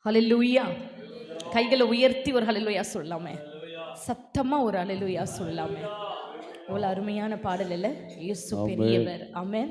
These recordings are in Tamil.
ஹல்லேலூயா. கைகளை உயர்த்தி ஒரு ஹல்லேலூயா சொல்லலாமே, சத்தமா ஒரு ஹல்லேலூயா சொல்லலாமே. இவ்வளோ அருமையான பாடல் இல்லை? இயேசு பெரியவர். ஆமென்,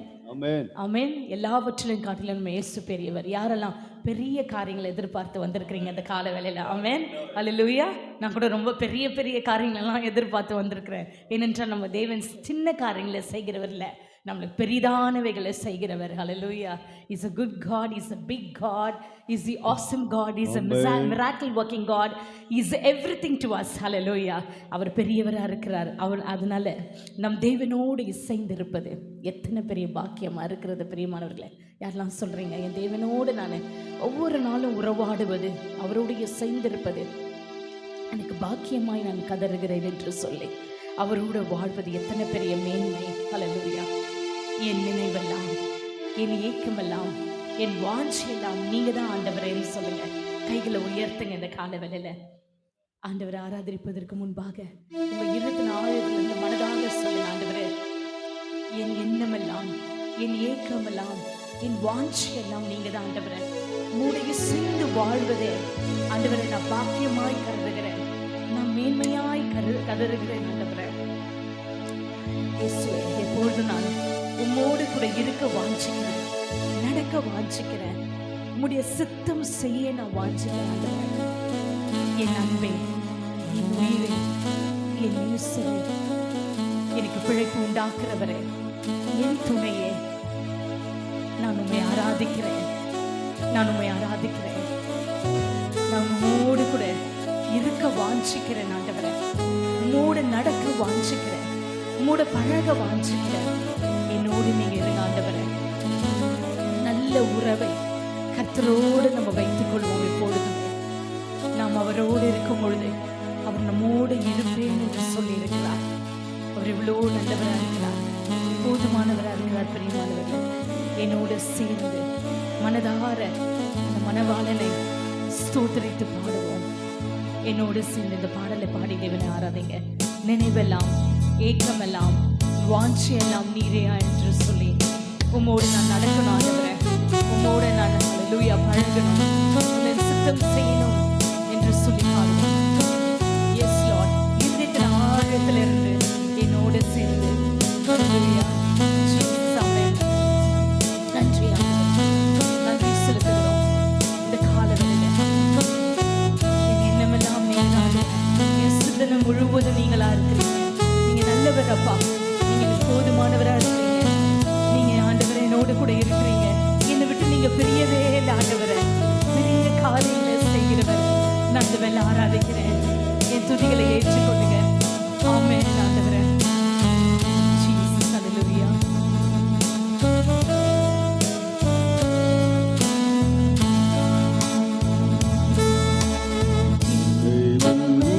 ஆமென். எல்லாவற்றிலும் காட்டிலும் நம்ம இயேசு பெரியவர். யாரெல்லாம் பெரிய காரியங்களை எதிர்பார்த்து வந்திருக்கிறீங்க இந்த கால வேளையில்? ஆமென், ஹல்லேலூயா. நான் கூட ரொம்ப பெரிய பெரிய காரியங்களெல்லாம் எதிர்பார்த்து வந்திருக்கிறேன். ஏனென்றால் நம்ம தேவன் சின்ன காரியங்களை செய்கிறவர் இல்லை, நம்மளுக்கு பெரிதானவைகளை செய்கிறவர். Hallelujah. Is a good God, is a big God, is the awesome God, is a miracle working God, is everything to us. ஹல்லேலூயா. அவர் பெரியவராக இருக்கிறார். அவர் அதனால நம் தேவனோடு இசைந்திருப்பது எத்தனை பெரிய பாக்கியமா இருக்கிறது. பிரியமானவர்களே, யாரெல்லாம் சொல்றீங்க, என் தேவனோடு நான் ஒவ்வொரு நாளும் உறவாடுவது, அவரோடு இசைந்திருப்பது எனக்கு பாக்கியமாய் நான் கதறுகிறேன் என்று சொல்லி அவரோடு வாழ்வது எத்தனை பெரிய மேன்மை. ஹல்லேலூயா. என் நினைவெல்லாம், என் ஏக்கமெல்லாம், என் வாஞ்சையெல்லாம் நீங்க தான் ஆண்டவரேன்னு சொல்லுங்க. கைகளை உயர்த்துங்க இந்த கால வேளையில. ஆண்டவரை ஆராதிப்பதற்கு முன்பாக உங்க இருபத்தி ஆழத்திலிருந்து மனதாக சொல்லுங்க, ஆண்டவரே என் எண்ணமெல்லாம், என் ஏக்கமெல்லாம், என் வாஞ்சையெல்லாம் நீங்க தான் ஆண்டவரே. மூளையை சேர்ந்து வாழ்வதே ஆண்டவரை நான் பாக்கியமாய் கருதுகிறேன், நான் மேன்மையாய் கதறுகிறேன். ஆண்டவரே இயேசுவே, எப்பொழுது நான் உம்மோடு கூட இருக்க வாஞ்சிக்கிறேன், நடக்க வாஞ்சிக்கிறேன், உம்முடைய சித்தம் செய்ய நான் வாஞ்சிக்கிறேன். ஆண்டவரே என் அன்பே, என் உயிரே, என் நேசரே, எனக்கு பிழைப்பு உண்டாக்குறவரே, என் துணையே, நான் உம்மை ஆராதிக்கிறேன், நான் உம்மை ஆராதிக்கிறேன். நான் உம்மோடு கூட இருக்க வாஞ்சிக்கிறேன். ஆண்டவரே உம்மோடு நடக்க வாஞ்சிக்கிறேன், உம்மோட பழக வாஞ்சிக்கிறேன். என்னோடு நீங்க இருங்க ஆண்டவரே. நல்ல உறவை கர்த்தரோடு நம்ம வைத்துக் கொள்வோம். எப்பொழுதுமே நாம் அவரோடு இருக்கும் பொழுது அவர் நம்மோடு இருப்பேன் என்று சொல்லி இருக்கிறார். அவர் எவ்வளோ நல்லவராக இருக்கிறார், போதுமானவராக இருக்கிறார். பிரியமானவர்கள், என்னோடு சேர்ந்து மனதார அந்த மனவாளனை ஸ்தோத்திரித்து பாடுவோம். என்னோடு சேர்ந்து இந்த பாடலை பாடி தேவனை ஆராதிங்க. நினைவெல்லாம், ஏக்கமெல்லாம், வாஞ்சையெல்லாம் நீரையா என்று சொல்லி உம்மோடு நான் நடக்கணும் ஆண்டவரே, உம்மோடு நான் ஹல்லேலூயா பழகணும், உன்னை சித்தம் செய்யணும் என்று சொல்லி பாடுவோம். எஸ் லார்ட், இருதயத்தின் ஆழத்திலிருந்து என்னோடு சேர்ந்து ஹல்லேலூயா. நன்றி ஆண்டவரே, நன்றி செலுத்துகிறோம். இந்த காலவெளியில என் எண்ணமெல்லாம் நீங்கள், என் சிந்தனை முழுவதும் நீங்களா இருக்கிறீங்க. நீங்க நல்லவர் அப்பா, நீங்க போதுமானவரா இருக்கிறீங்க. நீங்க ஆண்டவரே என்னோடு கூட இருக்கிறீங்க. என்னை விட்டு நீங்க பெரியவே இல்லை ஆண்டவரே, பெரிய காரியங்களை செய்கிறவர். நான் அந்த வேலை ஆராதிக்கிறேன். என் துதிகளை ஏற்றுக்கொள்ளுங்க. ஆமென் ஆண்டவரே. ஜீசஸ், ஹல்லேலூயா. அன்பே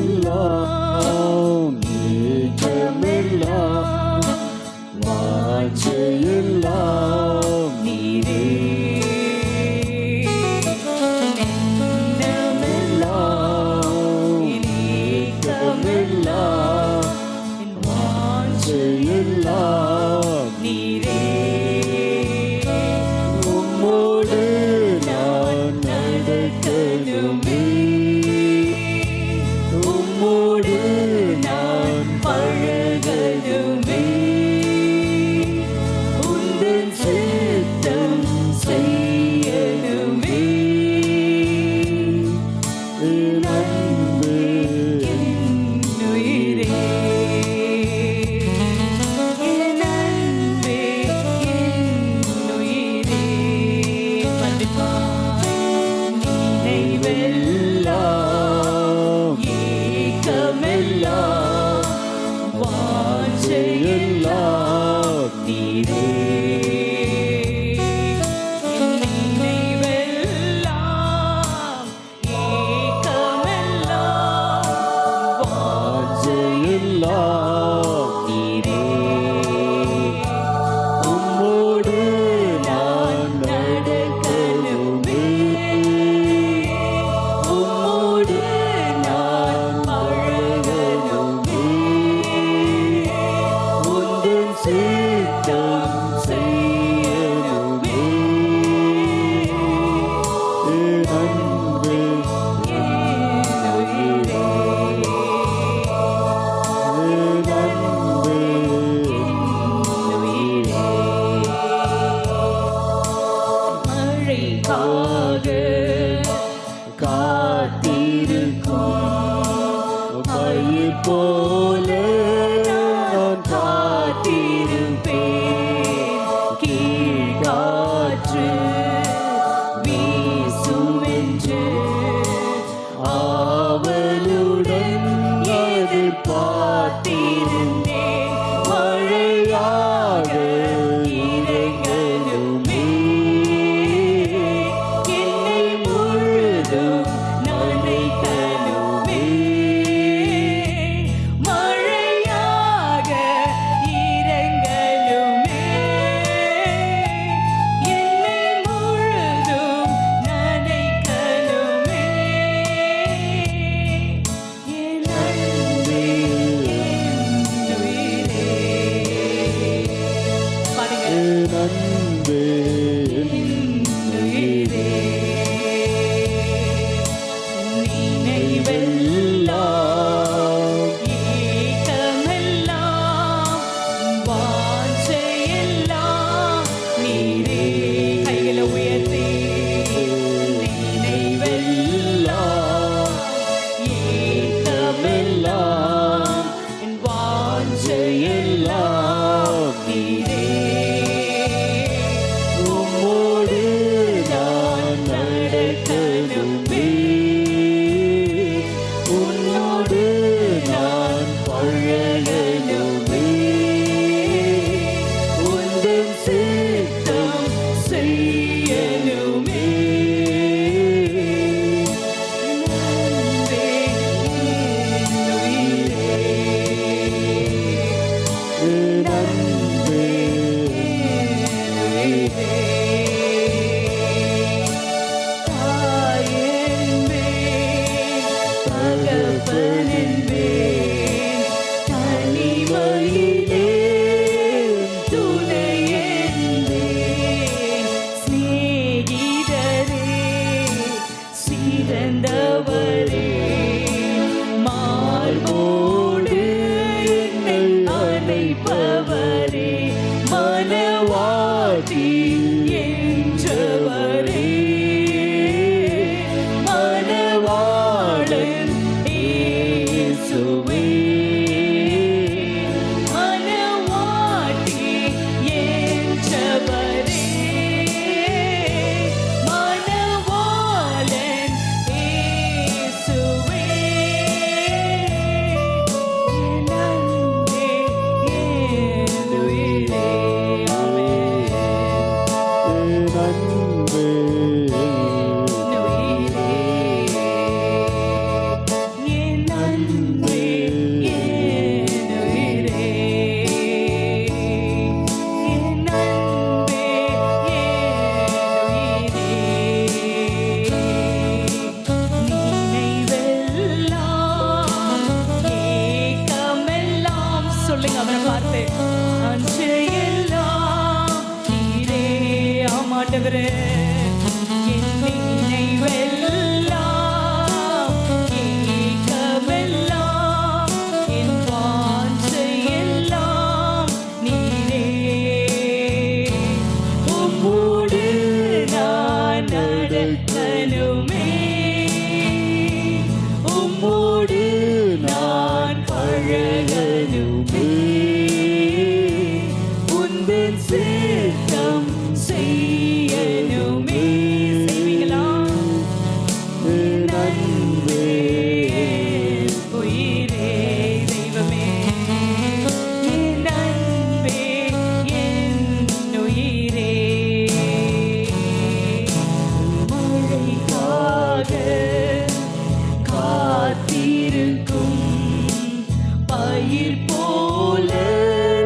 காத்திருக்கும் பயிர் போல நான் காத்திருப்பேன். கீழ்காற்று வீசும் என்று ஆவலுடன் எதிர்பார்த்திருந்தேன். மழையாக இறங்கணுமே, என்னை முழுதும் நனைக்கணுமே. மழையாக இறங்கணுமே, என்னை முழுதும் நனைக்கணுமே. என் அன்பே, என் உயிரே. பாடுங்க. நன்பே உயிரே, நினைவெல்லாம் ஏக்கமெல்லாம் வாஞ்சையெல்லாம் நீரே. கைகளை உயர்த்தி நினைவெல்லாம் ஏக்கமெல்லாம் என் வாஞ்சையெல்லாம் நீரே. உம்மோடு நான் நடக்கணுமே, உன்னோடு நான் பழகணுமே. உந்தன் சித்தம் செய்யணுமே. அன்பே, என் உயிரே. நன்பே சிறந்தவரே, மார்போடு என்னை அணைப்பவரே, மனவாட்டி என்றவரே, மனவாளன் இயேசுவே. மனவாட்டி என்றவரே, மனவாளன் இயேசுவே. என் அன்பே, என் உயிரே. ஆமென். நன்பே என் அன்பே, என் உயிரே. என் அன்பே, என் உயிரே. நினைவெல்லாம் ஏக்கமெல்லாம் சொல்லுங்க அவனை பார்த்து. அஞ்சையெல்லாம் நீரே. ஆமாண்டவரே, என் நினைவெல்லாம் ஏக்கமெல்லாம் என் வாஞ்சையெல்லாம் நீரே. உம்மோடு நான் நடக்கணுமே, உம்மோடு நான் பழகணுமே. உந்தன் சித்தம் செய்யணுமே. செய்வீங்களா? நன்பே உயிரே, தெய்வமே. என் அன்பே, என் உயிரே. மழைக்காக காத்திருக்கும் பயிர் போல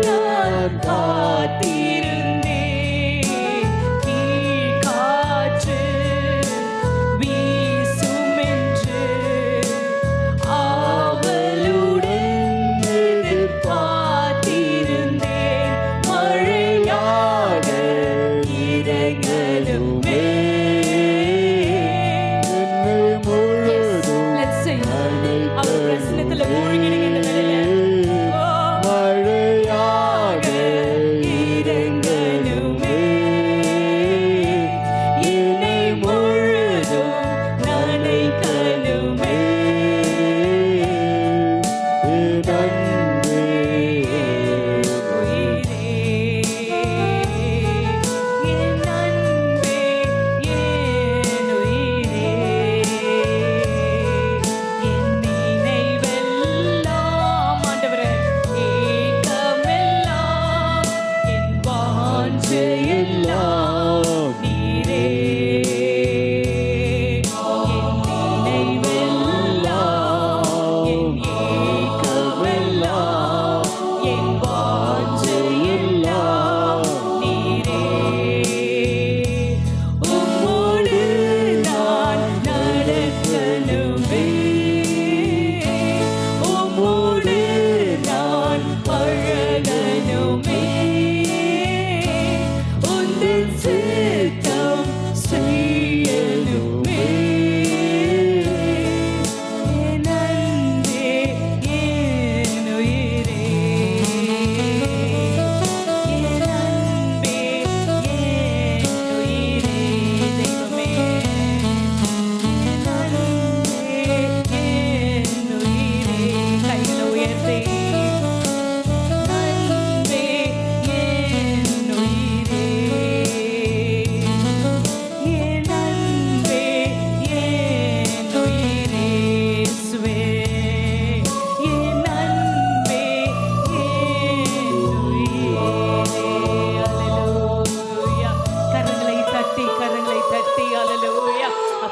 நான் காத்திருந்தேன். கீழ்காற்று வீசும் என்று ஆவலுடன் எதிர்பார்த்திருந்தேன். மழையாக இறங்கணுமே,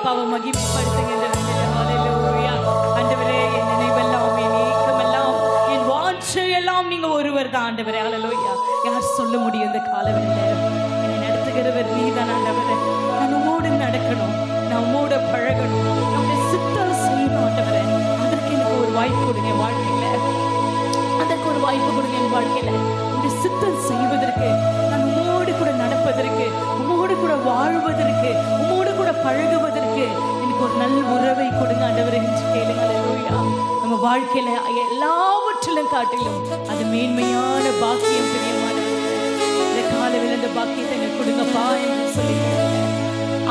அப்பாவை மகிமைப்படுத்துங்க இந்த வேளையில. ஹalleluya. ஆண்டவரே, என் நினைவெல்லாம், என் ஏக்கமெல்லாம், என் வாஞ்சையெல்லாம் நீங்க ஒருவர் தான் ஆண்டவரே. ஹalleluya. யார் சொல்ல முடியும் இந்த காலவெளியில? என்னை நடத்துகிறவர் நீதான் ஆண்டவரே. நான் உம்மோடு நடக்கணும், நான் உம்மோட பழகணும், நம்முடைய சித்தம் செய்யணும் ஆண்டவரே. அதற்கு எனக்கு ஒரு வாய்ப்பு கொடுங்க என் வாழ்க்கையில. அதற்கு ஒரு வாய்ப்பு கொடுங்க என் வாழ்க்கையில. உங்களுடைய சித்தம் செய்வதற்கு, நான் உம்மோடு கூட நடப்பதற்கு, உம்மோடு கூட வாழ்வதற்கு, உம்மோடு கூட பழகுவதற்கு எனக்கு ஒரு நல்ல உறவை கொடுங்க ஆண்டவரே என்று கேளுங்க. ஹalleluya. நம்ம வாழ்க்கையில எல்லாவற்றிலும் காட்டிலும் அது மேன்மையான பாக்கியம் பிரியமானவர்களே. இந்த காலையில் அந்த பாக்கியத்தை எனக்கு கொடுங்கப்பா என்று சொல்லி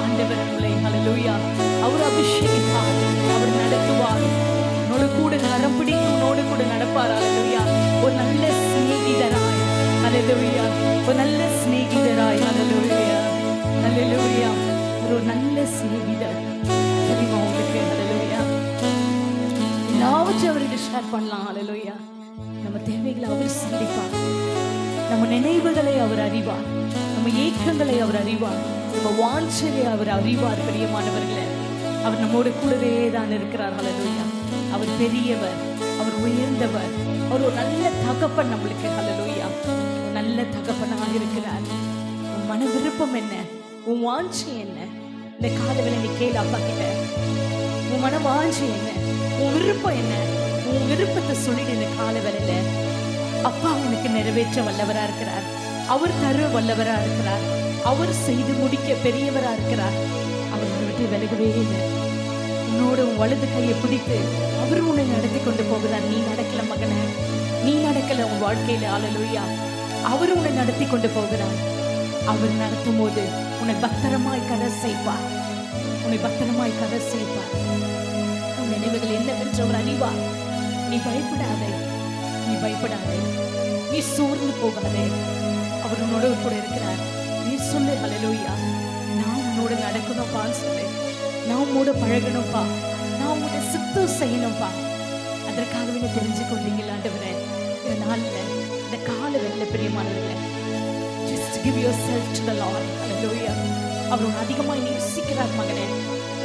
ஆண்டவர் உங்களை ஹalleluya அவர் அபிஷேகிப்பார், அவர் நடத்துவார், உன்னோடு கூட கரம் பிடித்து உன்னோடு கூட நடப்பார். ஹalleluya. ஒரு நல்ல சிநேகிதராய், ஹalleluya, ஒரு நல்ல சிநேகிதராய், ஹalleluya, ஹalleluya, ஒரு நல்ல சிநேகிதர் தெரியுமா உங்களுக்கு? ஹalleluya. எல்லாவற்றையும் அவர்கிட்ட ஷேர் பண்ணலாம். ஹalleluya. நம்ம தேவைகளை அவர் சந்திப்பார், நம்ம நினைவுகளை அவர் அறிவார், நம்ம ஏக்கங்களை அவர் அறிவார், நம்ம வாஞ்சையை அவர் அறிவார். பிரியமானவர்களே, அவர் நம்மோடு கூடவே தான் இருக்கிறார். ஹalleluya. அவர் பெரியவர், அவர் உயர்ந்தவர், அவர் ஒரு நல்ல தகப்பன் நம்மளுக்கு. ஹalleluya. நல்ல தகப்பனாக இருக்கிறார். உன் மன விருப்பம் என்ன? உன் வாஞ்சை என்ன? இந்த காலவேளை நீ கேளு அப்பா கிட்ட. உன் மன வாஞ்சை என்ன? உன் விருப்பம் என்ன? உன் விருப்பத்தை சொல்லிட்டு இந்த காலவேளையில அப்பா உனக்கு நிறைவேற்ற வல்லவரா இருக்கிறார். அவர் தர வல்லவரா இருக்கிறார். அவர் செய்து முடிக்க பெரியவரா இருக்கிறார். அவர் உன்னை விட்டு விலகவே இல்லை. உன்னோட உன் வலது கையை பிடித்து அவர் உன்னை நடத்தி கொண்டு போகிறார். நீ நடக்கல மகனே, நீ நடக்கல உன் வாழ்க்கையில. ஹalleluya. அவர் உன்னை நடத்தி கொண்டு போகிறார். அவர் நடத்தும் போது உன்னை பத்திரமாய் கரை செய்வார், உன்னை பத்திரமாய் கரை செய்வார். உன் நினைவுகள் என்னவென்று அவர் அறிவார். நீ பயப்படாதே, நீ பயப்படாதே, நீ சோர்ந்து போகாதே. அவர் உன்னோட கூட இருக்கிறார். நீ சொல்லு ஹalleluya, நான் உன்னோட நடக்கணும்ப்பான்னு சொல்லு. நான் உன்னோட பழகணும்ப்பா, நான் உங்களோட சித்தம் செய்யணும்ப்பா. அதற்காகவே நீ தெரிஞ்சு கொண்டீங்களா ஆண்டவரே? இந்த நாள்ல, இந்த கால வெள்ள பிரியமானவர்களே, just give yourself to the Lord. ஹalleluya. அவர் உன்னை அதிகமாய் நேசிக்கிறார் மகனே,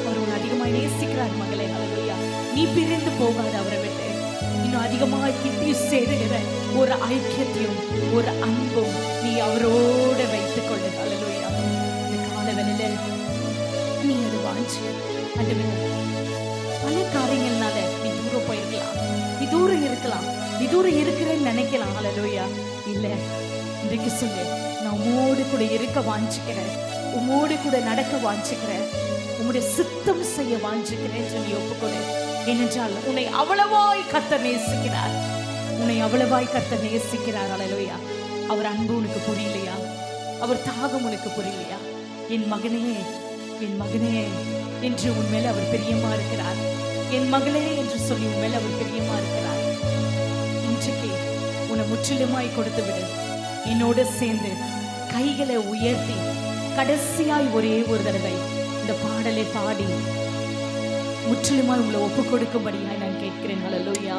அவர் உன்னை அதிகமாய் நேசிக்கிறார் மகளே. ஹalleluya. நீ பிரிந்து போகாத அவரை விட்டு. இன்னும் அதிகமாய் கிட்டி சேருகிற ஒரு ஐக்கியத்தையும் ஒரு அன்பும் நீ அவரோட வைத்துக் கொள்ளு. ஹalleluya. இந்த கால வேளையில நீ அது வாஞ்சி ஆண்டவரே, பல காரியங்கள்னால நீ தூரம் போயிருக்கலாம், நீ தூரம் இருக்கலாம், நீ தூரம் இருக்கிறேன்னு நினைக்கலாம். ஹalleluya. இல்ல, இன்றைக்கு சொல்லு, நான் உம்மோடு கூட இருக்க வாஞ்சிக்கிறேன், உம்மோடு கூட நடக்க வாஞ்சிக்கிறேன், உம்முடைய சித்தம் செய்ய வாஞ்சிக்கிறேன் சொல்லி ஒப்புக்கொடு. ஏனென்றால் உன்னை அவ்வளவாய் கர்த்தர் நேசிக்கிறார், உன்னை அவ்வளவாய் கர்த்தர் நேசிக்கிறார். ஹalleluya. அவர் அன்பு உனக்கு புரியலையா? அவர் தாகம் உனக்கு புரியலையா? என் மகனே, என் மகனே என்று உன்மேல அவர் பிரியமா இருக்கிறார். என் மகளே என்று சொல்லி உன்மேல அவர் பிரியமா இருக்கிறார். இன்றைக்கு உன்னை முற்றிலுமாய் கொடுத்து விடு. என்னோட சேர்ந்து கைகளை உயர்த்தி கடைசியாய் ஒரே ஒரு தடவை இந்த பாடலை பாடி முற்றிலுமாய் உங்களை ஒப்பு கொடுக்கும்படியாய் நான் கேட்கிறேன். ஹalleluya.